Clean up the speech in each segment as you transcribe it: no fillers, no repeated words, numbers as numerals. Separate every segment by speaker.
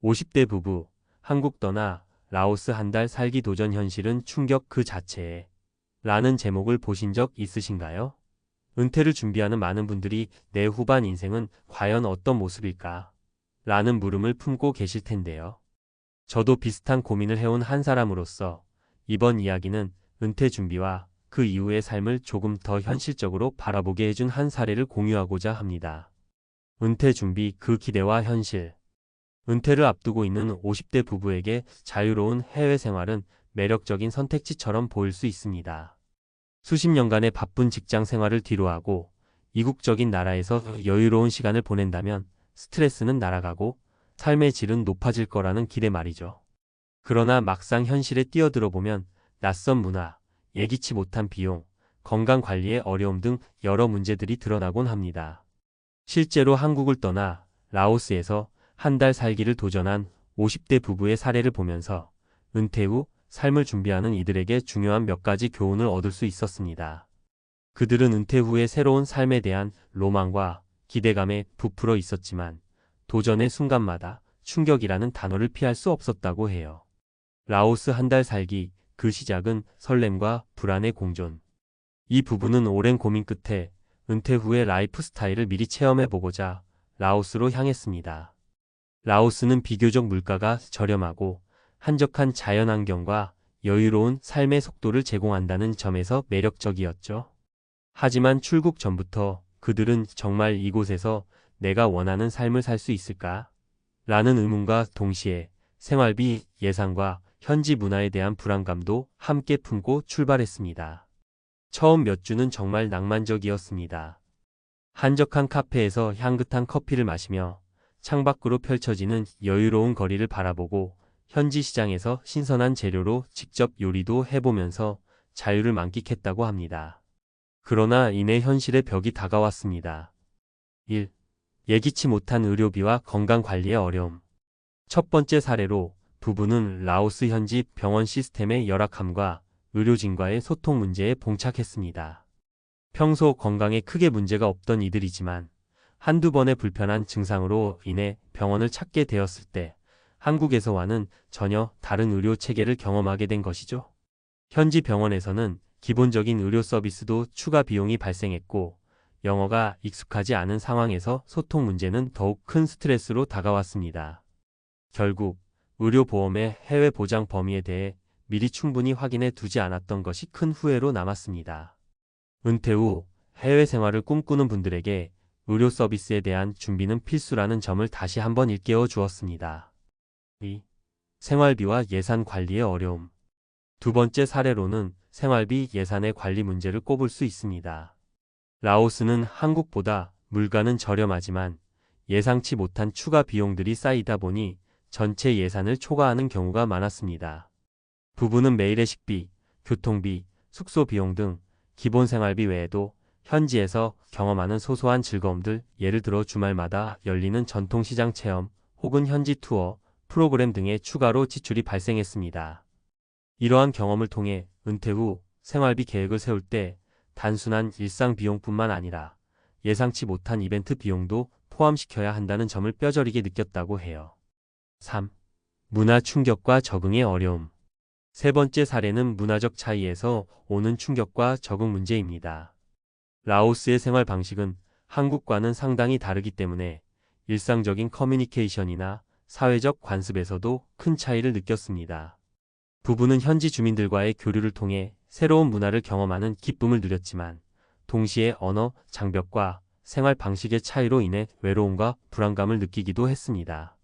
Speaker 1: 50대 부부, 한국 떠나 라오스 한 달 살기 도전 현실은 충격 그 자체에 라는 제목을 보신 적 있으신가요? 은퇴를 준비하는 많은 분들이 내 후반 인생은 과연 어떤 모습일까? 라는 물음을 품고 계실 텐데요. 저도 비슷한 고민을 해온 한 사람으로서 이번 이야기는 은퇴 준비와 그 이후의 삶을 조금 더 현실적으로 바라보게 해준 한 사례를 공유하고자 합니다. 은퇴 준비 그 기대와 현실. 은퇴를 앞두고 있는 50대 부부에게 자유로운 해외 생활은 매력적인 선택지처럼 보일 수 있습니다. 수십 년간의 바쁜 직장 생활을 뒤로하고 이국적인 나라에서 여유로운 시간을 보낸다면 스트레스는 날아가고 삶의 질은 높아질 거라는 기대 말이죠. 그러나 막상 현실에 뛰어들어 보면 낯선 문화, 예기치 못한 비용, 건강 관리의 어려움 등 여러 문제들이 드러나곤 합니다. 실제로 한국을 떠나 라오스에서 한 달 살기를 도전한 50대 부부의 사례를 보면서 은퇴 후 삶을 준비하는 이들에게 중요한 몇 가지 교훈을 얻을 수 있었습니다. 그들은 은퇴 후의 새로운 삶에 대한 로망과 기대감에 부풀어 있었지만 도전의 순간마다 충격이라는 단어를 피할 수 없었다고 해요. 라오스 한 달 살기, 그 시작은 설렘과 불안의 공존. 이 부부는 오랜 고민 끝에 은퇴 후의 라이프 스타일을 미리 체험해보고자 라오스로 향했습니다. 라오스는 비교적 물가가 저렴하고 한적한 자연환경과 여유로운 삶의 속도를 제공한다는 점에서 매력적이었죠. 하지만 출국 전부터 그들은 정말 이곳에서 내가 원하는 삶을 살 수 있을까? 라는 의문과 동시에 생활비 예상과 현지 문화에 대한 불안감도 함께 품고 출발했습니다. 처음 몇 주는 정말 낭만적이었습니다. 한적한 카페에서 향긋한 커피를 마시며 창밖으로 펼쳐지는 여유로운 거리를 바라보고 현지 시장에서 신선한 재료로 직접 요리도 해보면서 자유를 만끽했다고 합니다. 그러나 이내 현실의 벽이 다가왔습니다. 1. 예기치 못한 의료비와 건강관리의 어려움. 첫 번째 사례로 부부는 라오스 현지 병원 시스템의 열악함과 의료진과의 소통 문제에 봉착했습니다. 평소 건강에 크게 문제가 없던 이들이지만 한두 번의 불편한 증상으로 인해 병원을 찾게 되었을 때 한국에서와는 전혀 다른 의료 체계를 경험하게 된 것이죠. 현지 병원에서는 기본적인 의료 서비스도 추가 비용이 발생했고 영어가 익숙하지 않은 상황에서 소통 문제는 더욱 큰 스트레스로 다가왔습니다. 결국 의료보험의 해외 보장 범위에 대해 미리 충분히 확인해 두지 않았던 것이 큰 후회로 남았습니다. 은퇴 후 해외 생활을 꿈꾸는 분들에게 의료 서비스에 대한 준비는 필수라는 점을 다시 한번 일깨워 주었습니다. 2. 생활비와 예산 관리의 어려움. 두 번째 사례로는 생활비 예산의 관리 문제를 꼽을 수 있습니다. 라오스는 한국보다 물가는 저렴하지만 예상치 못한 추가 비용들이 쌓이다 보니 전체 예산을 초과하는 경우가 많았습니다. 부부는 매일의 식비, 교통비, 숙소 비용 등 기본 생활비 외에도 현지에서 경험하는 소소한 즐거움들, 예를 들어 주말마다 열리는 전통시장 체험 혹은 현지 투어, 프로그램 등의 추가로 지출이 발생했습니다. 이러한 경험을 통해 은퇴 후 생활비 계획을 세울 때 단순한 일상 비용뿐만 아니라 예상치 못한 이벤트 비용도 포함시켜야 한다는 점을 뼈저리게 느꼈다고 해요. 3. 문화 충격과 적응의 어려움. 세 번째 사례는 문화적 차이에서 오는 충격과 적응 문제입니다. 라오스의 생활 방식은 한국과는 상당히 다르기 때문에 일상적인 커뮤니케이션이나 사회적 관습에서도 큰 차이를 느꼈습니다. 부부는 현지 주민들과의 교류를 통해 새로운 문화를 경험하는 기쁨을 누렸지만 동시에 언어, 장벽과 생활 방식의 차이로 인해 외로움과 불안감을 느끼기도 했습니다.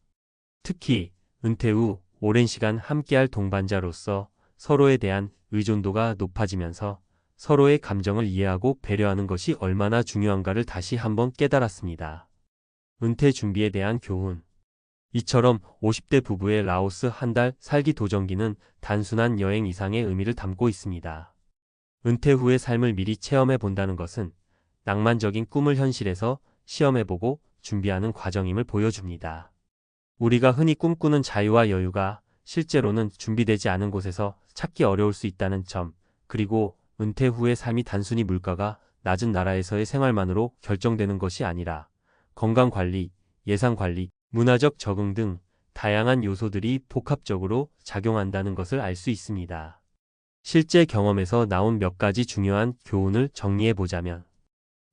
Speaker 1: 특히 은퇴 후 오랜 시간 함께할 동반자로서 서로에 대한 의존도가 높아지면서 서로의 감정을 이해하고 배려하는 것이 얼마나 중요한가를 다시 한번 깨달았습니다. 은퇴 준비에 대한 교훈. 이처럼 50대 부부의 라오스 한 달 살기 도전기는 단순한 여행 이상의 의미를 담고 있습니다. 은퇴 후의 삶을 미리 체험해 본다는 것은 낭만적인 꿈을 현실에서 시험해보고 준비하는 과정임을 보여줍니다. 우리가 흔히 꿈꾸는 자유와 여유가 실제로는 준비되지 않은 곳에서 찾기 어려울 수 있다는 점, 그리고 은퇴 후의 삶이 단순히 물가가 낮은 나라에서의 생활만으로 결정되는 것이 아니라 건강관리, 예산관리, 문화적 적응 등 다양한 요소들이 복합적으로 작용한다는 것을 알 수 있습니다. 실제 경험에서 나온 몇 가지 중요한 교훈을 정리해 보자면,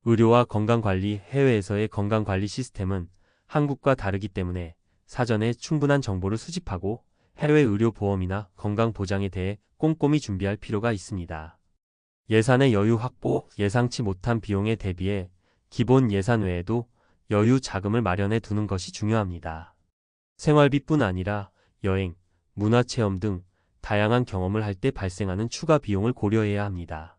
Speaker 1: 의료와 건강관리, 해외에서의 건강관리 시스템은 한국과 다르기 때문에 사전에 충분한 정보를 수집하고 해외 의료보험이나 건강보장에 대해 꼼꼼히 준비할 필요가 있습니다. 예산의 여유 확보, 예상치 못한 비용에 대비해 기본 예산 외에도 여유 자금을 마련해 두는 것이 중요합니다. 생활비뿐 아니라 여행, 문화체험 등 다양한 경험을 할 때 발생하는 추가 비용을 고려해야 합니다.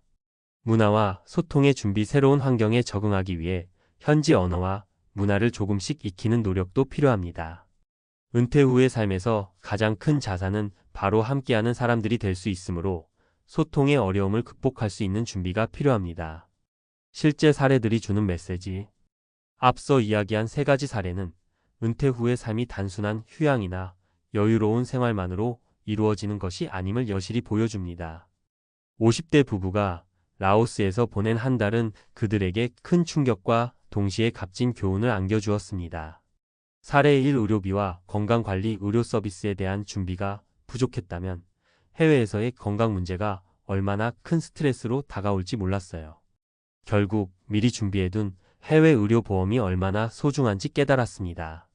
Speaker 1: 문화와 소통의 준비, 새로운 환경에 적응하기 위해 현지 언어와 문화를 조금씩 익히는 노력도 필요합니다. 은퇴 후의 삶에서 가장 큰 자산은 바로 함께하는 사람들이 될 수 있으므로 소통의 어려움을 극복할 수 있는 준비가 필요합니다. 실제 사례들이 주는 메시지. 앞서 이야기한 세 가지 사례는 은퇴 후의 삶이 단순한 휴양이나 여유로운 생활만으로 이루어지는 것이 아님을 여실히 보여줍니다. 50대 부부가 라오스에서 보낸 한 달은 그들에게 큰 충격과 동시에 값진 교훈을 안겨주었습니다. 사례 1. 의료비와 건강관리, 의료 서비스에 대한 준비가 부족했다면 해외에서의 건강 문제가 얼마나 큰 스트레스로 다가올지 몰랐어요. 결국 미리 준비해둔 해외 의료보험이 얼마나 소중한지 깨달았습니다.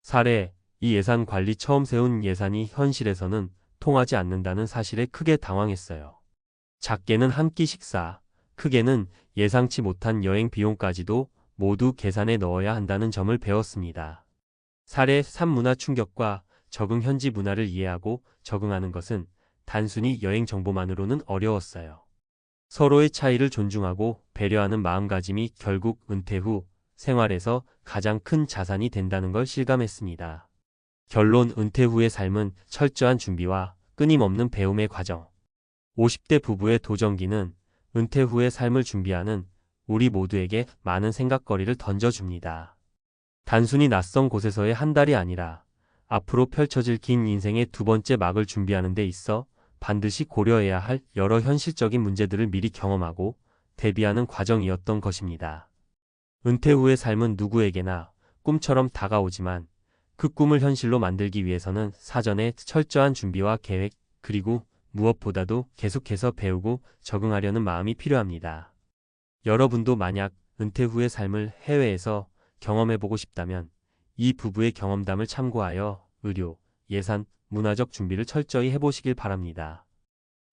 Speaker 1: 사례 2. 예산 관리, 처음 세운 예산이 현실에서는 통하지 않는다는 사실에 크게 당황했어요. 작게는 한 끼 식사, 크게는 예상치 못한 여행 비용까지도 모두 계산에 넣어야 한다는 점을 배웠습니다. 사례 3. 문화 충격과 적응, 현지 문화를 이해하고 적응하는 것은 단순히 여행 정보만으로는 어려웠어요. 서로의 차이를 존중하고 배려하는 마음가짐이 결국 은퇴 후 생활에서 가장 큰 자산이 된다는 걸 실감했습니다. 결론, 은퇴 후의 삶은 철저한 준비와 끊임없는 배움의 과정. 50대 부부의 도전기는 은퇴 후의 삶을 준비하는 우리 모두에게 많은 생각거리를 던져줍니다. 단순히 낯선 곳에서의 한 달이 아니라 앞으로 펼쳐질 긴 인생의 두 번째 막을 준비하는 데 있어 반드시 고려해야 할 여러 현실적인 문제들을 미리 경험하고 대비하는 과정이었던 것입니다. 은퇴 후의 삶은 누구에게나 꿈처럼 다가오지만 그 꿈을 현실로 만들기 위해서는 사전에 철저한 준비와 계획, 그리고 무엇보다도 계속해서 배우고 적응하려는 마음이 필요합니다. 여러분도 만약 은퇴 후의 삶을 해외에서 경험해보고 싶다면 이 부부의 경험담을 참고하여 의료, 예산, 문화적 준비를 철저히 해보시길 바랍니다.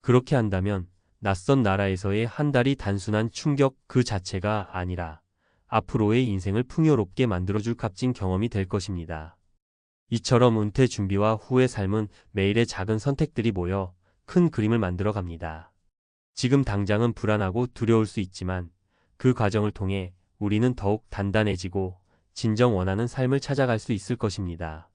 Speaker 1: 그렇게 한다면 낯선 나라에서의 한 달이 단순한 충격 그 자체가 아니라 앞으로의 인생을 풍요롭게 만들어줄 값진 경험이 될 것입니다. 이처럼 은퇴 준비와 후의 삶은 매일의 작은 선택들이 모여 큰 그림을 만들어 갑니다. 지금 당장은 불안하고 두려울 수 있지만 그 과정을 통해 우리는 더욱 단단해지고 진정 원하는 삶을 찾아갈 수 있을 것입니다.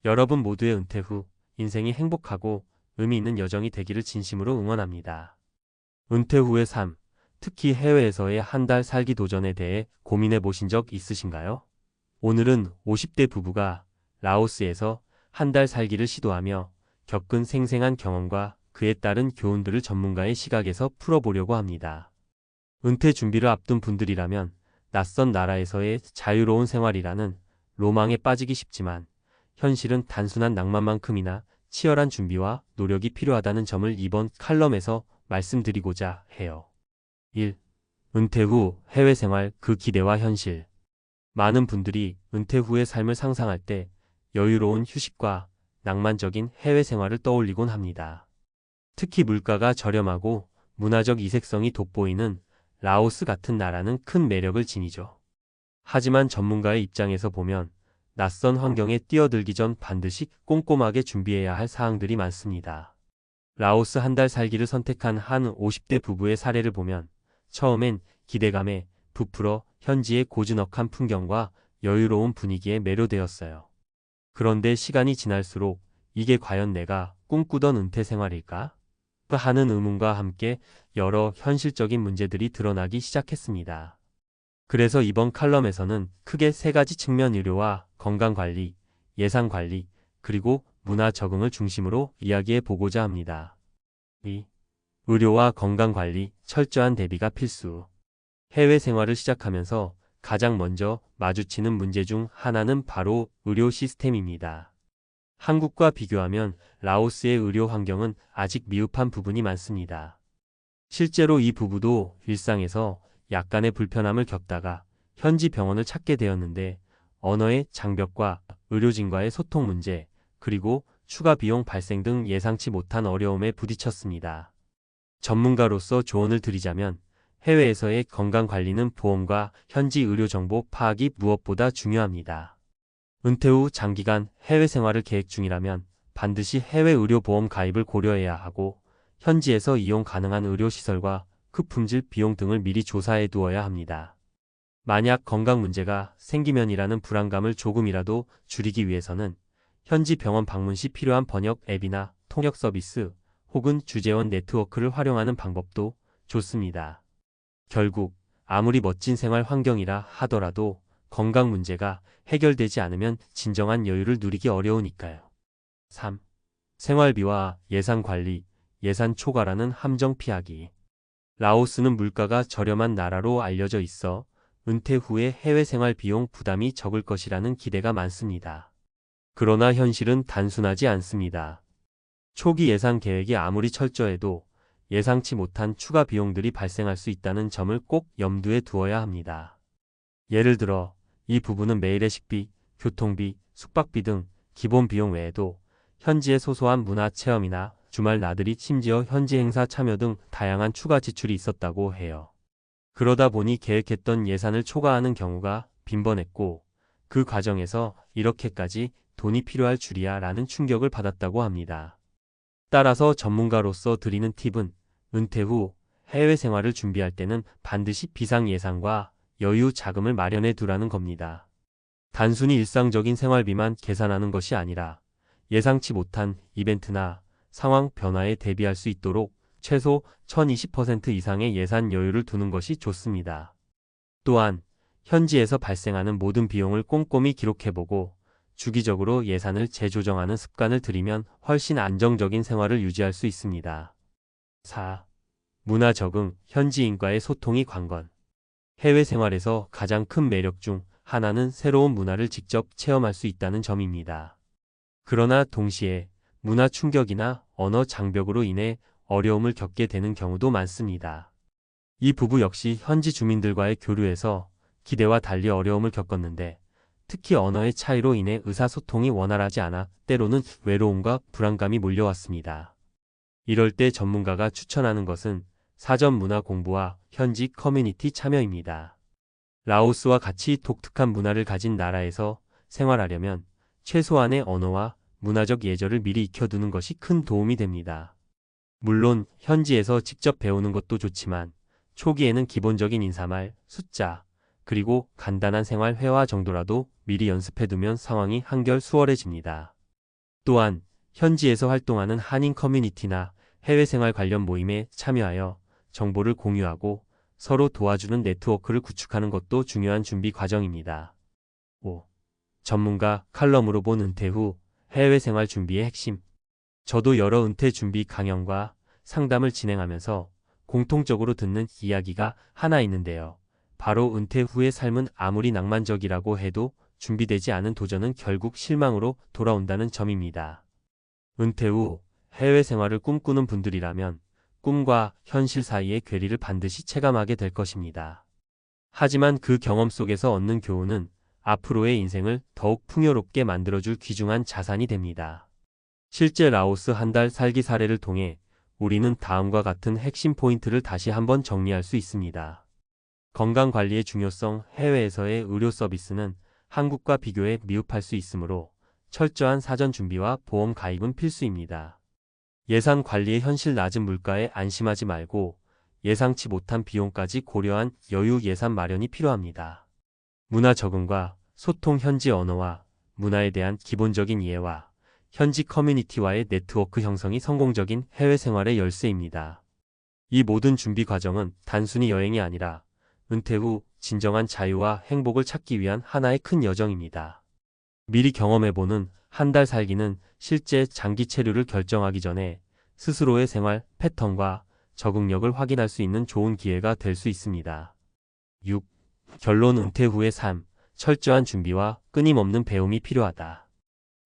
Speaker 1: 여러분 모두의 은퇴 후 인생이 행복하고 의미 있는 여정이 되기를 진심으로 응원합니다. 은퇴 후의 삶, 특히 해외에서의 한 달 살기 도전에 대해 고민해 보신 적 있으신가요? 오늘은 50대 부부가 라오스에서 한 달 살기를 시도하며 겪은 생생한 경험과 그에 따른 교훈들을 전문가의 시각에서 풀어보려고 합니다. 은퇴 준비를 앞둔 분들이라면 낯선 나라에서의 자유로운 생활이라는 로망에 빠지기 쉽지만 현실은 단순한 낭만만큼이나 치열한 준비와 노력이 필요하다는 점을 이번 칼럼에서 말씀드리고자 해요. 1. 은퇴 후 해외 생활, 그 기대와 현실. 많은 분들이 은퇴 후의 삶을 상상할 때 여유로운 휴식과 낭만적인 해외 생활을 떠올리곤 합니다. 특히 물가가 저렴하고 문화적 이색성이 돋보이는 라오스 같은 나라는 큰 매력을 지니죠. 하지만 전문가의 입장에서 보면 낯선 환경에 뛰어들기 전 반드시 꼼꼼하게 준비해야 할 사항들이 많습니다. 라오스 한 달 살기를 선택한 한 50대 부부의 사례를 보면 처음엔 기대감에 부풀어 현지의 고즈넉한 풍경과 여유로운 분위기에 매료되었어요. 그런데 시간이 지날수록 이게 과연 내가 꿈꾸던 은퇴 생활일까? 하는 의문과 함께 여러 현실적인 문제들이 드러나기 시작했습니다. 그래서 이번 칼럼에서는 크게 세 가지 측면, 의료와 건강관리, 예산관리, 그리고 문화 적응을 중심으로 이야기해 보고자 합니다. 2. 의료와 건강관리, 철저한 대비가 필수. 해외 생활을 시작하면서 가장 먼저 마주치는 문제 중 하나는 바로 의료 시스템입니다. 한국과 비교하면 라오스의 의료 환경은 아직 미흡한 부분이 많습니다. 실제로 이 부부도 일상에서 약간의 불편함을 겪다가 현지 병원을 찾게 되었는데 언어의 장벽과 의료진과의 소통 문제, 그리고 추가 비용 발생 등 예상치 못한 어려움에 부딪혔습니다. 전문가로서 조언을 드리자면 해외에서의 건강관리는 보험과 현지 의료 정보 파악이 무엇보다 중요합니다. 은퇴 후 장기간 해외 생활을 계획 중이라면 반드시 해외 의료보험 가입을 고려해야 하고 현지에서 이용 가능한 의료시설과 그 품질 비용 등을 미리 조사해 두어야 합니다. 만약 건강 문제가 생기면이라는 불안감을 조금이라도 줄이기 위해서는 현지 병원 방문 시 필요한 번역 앱이나 통역 서비스 혹은 주재원 네트워크를 활용하는 방법도 좋습니다. 결국 아무리 멋진 생활 환경이라 하더라도 건강 문제가 해결되지 않으면 진정한 여유를 누리기 어려우니까요. 3. 생활비와 예산 관리, 예산 초과라는 함정 피하기. 라오스는 물가가 저렴한 나라로 알려져 있어 은퇴 후에 해외 생활 비용 부담이 적을 것이라는 기대가 많습니다. 그러나 현실은 단순하지 않습니다. 초기 예산 계획이 아무리 철저해도 예상치 못한 추가 비용들이 발생할 수 있다는 점을 꼭 염두에 두어야 합니다. 예를 들어 이 부부는 매일의 식비, 교통비, 숙박비 등 기본 비용 외에도 현지의 소소한 문화 체험이나 주말 나들이 심지어 현지 행사 참여 등 다양한 추가 지출이 있었다고 해요. 그러다 보니 계획했던 예산을 초과하는 경우가 빈번했고 그 과정에서 이렇게까지 돈이 필요할 줄이야 라는 충격을 받았다고 합니다. 따라서 전문가로서 드리는 팁은 은퇴 후 해외 생활을 준비할 때는 반드시 비상 예산과 여유 자금을 마련해 두라는 겁니다. 단순히 일상적인 생활비만 계산하는 것이 아니라 예상치 못한 이벤트나 상황 변화에 대비할 수 있도록 최소 1020% 이상의 예산 여유를 두는 것이 좋습니다. 또한 현지에서 발생하는 모든 비용을 꼼꼼히 기록해보고 주기적으로 예산을 재조정하는 습관을 들이면 훨씬 안정적인 생활을 유지할 수 있습니다. 4. 문화 적응, 현지인과의 소통이 관건. 해외 생활에서 가장 큰 매력 중 하나는 새로운 문화를 직접 체험할 수 있다는 점입니다. 그러나 동시에 문화 충격이나 언어 장벽으로 인해 어려움을 겪게 되는 경우도 많습니다. 이 부부 역시 현지 주민들과의 교류에서 기대와 달리 어려움을 겪었는데 특히 언어의 차이로 인해 의사소통이 원활하지 않아 때로는 외로움과 불안감이 몰려왔습니다. 이럴 때 전문가가 추천하는 것은 사전 문화 공부와 현지 커뮤니티 참여입니다. 라오스와 같이 독특한 문화를 가진 나라에서 생활하려면 최소한의 언어와 문화적 예절을 미리 익혀두는 것이 큰 도움이 됩니다. 물론 현지에서 직접 배우는 것도 좋지만 초기에는 기본적인 인사말, 숫자, 그리고 간단한 생활 회화 정도라도 미리 연습해두면 상황이 한결 수월해집니다. 또한 현지에서 활동하는 한인 커뮤니티나 해외 생활 관련 모임에 참여하여 정보를 공유하고 서로 도와주는 네트워크를 구축하는 것도 중요한 준비 과정입니다. 5. 전문가 칼럼으로 본 은퇴 후 해외 생활 준비의 핵심. 저도 여러 은퇴 준비 강연과 상담을 진행하면서 공통적으로 듣는 이야기가 하나 있는데요. 바로 은퇴 후의 삶은 아무리 낭만적이라고 해도 준비되지 않은 도전은 결국 실망으로 돌아온다는 점입니다. 은퇴 후 해외 생활을 꿈꾸는 분들이라면 꿈과 현실 사이의 괴리를 반드시 체감하게 될 것입니다. 하지만 그 경험 속에서 얻는 교훈은 앞으로의 인생을 더욱 풍요롭게 만들어줄 귀중한 자산이 됩니다. 실제 라오스 한 달 살기 사례를 통해 우리는 다음과 같은 핵심 포인트를 다시 한번 정리할 수 있습니다. 건강관리의 중요성. 해외에서의 의료 서비스는 한국과 비교해 미흡할 수 있으므로 철저한 사전 준비와 보험 가입은 필수입니다. 예산 관리의 현실 낮은 물가에 안심하지 말고 예상치 못한 비용까지 고려한 여유 예산 마련이 필요합니다. 문화 적응과 소통. 현지 언어와 문화에 대한 기본적인 이해와 현지 커뮤니티와의 네트워크 형성이 성공적인 해외 생활의 열쇠입니다. 이 모든 준비 과정은 단순히 여행이 아니라 은퇴 후 진정한 자유와 행복을 찾기 위한 하나의 큰 여정입니다. 미리 경험해보는 한 달 살기는 실제 장기 체류를 결정하기 전에 스스로의 생활 패턴과 적응력을 확인할 수 있는 좋은 기회가 될 수 있습니다. 6. 결론. 은퇴 후의 삶. 철저한 준비와 끊임없는 배움이 필요하다.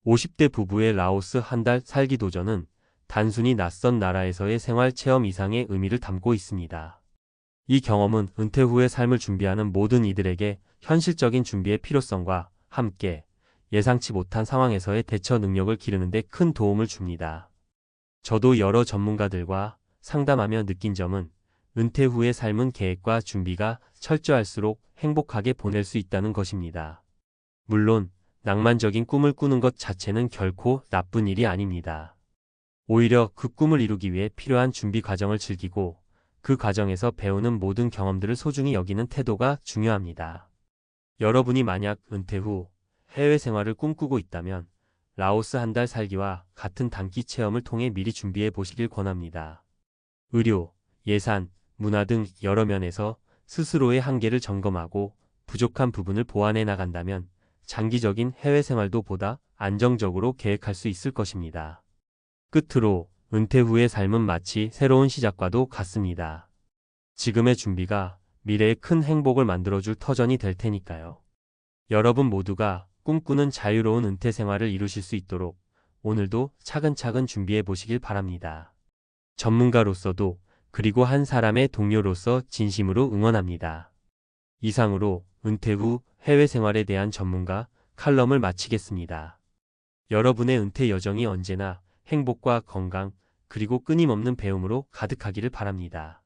Speaker 1: 50대 부부의 라오스 한 달 살기 도전은 단순히 낯선 나라에서의 생활 체험 이상의 의미를 담고 있습니다. 이 경험은 은퇴 후의 삶을 준비하는 모든 이들에게 현실적인 준비의 필요성과 함께 예상치 못한 상황에서의 대처 능력을 기르는 데 큰 도움을 줍니다. 저도 여러 전문가들과 상담하며 느낀 점은 은퇴 후의 삶은 계획과 준비가 철저할수록 행복하게 보낼 수 있다는 것입니다. 물론 낭만적인 꿈을 꾸는 것 자체는 결코 나쁜 일이 아닙니다. 오히려 그 꿈을 이루기 위해 필요한 준비 과정을 즐기고 그 과정에서 배우는 모든 경험들을 소중히 여기는 태도가 중요합니다. 여러분이 만약 은퇴 후 해외 생활을 꿈꾸고 있다면 라오스 한 달 살기와 같은 단기 체험을 통해 미리 준비해 보시길 권합니다. 의료, 예산, 문화 등 여러 면에서 스스로의 한계를 점검하고 부족한 부분을 보완해 나간다면 장기적인 해외 생활도 보다 안정적으로 계획할 수 있을 것입니다. 끝으로 은퇴 후의 삶은 마치 새로운 시작과도 같습니다. 지금의 준비가 미래의 큰 행복을 만들어줄 터전이 될 테니까요. 여러분 모두가 꿈꾸는 자유로운 은퇴 생활을 이루실 수 있도록 오늘도 차근차근 준비해 보시길 바랍니다. 전문가로서도 그리고 한 사람의 동료로서 진심으로 응원합니다. 이상으로 은퇴 후 해외 생활에 대한 전문가 칼럼을 마치겠습니다. 여러분의 은퇴 여정이 언제나 행복과 건강 그리고 끊임없는 배움으로 가득하기를 바랍니다.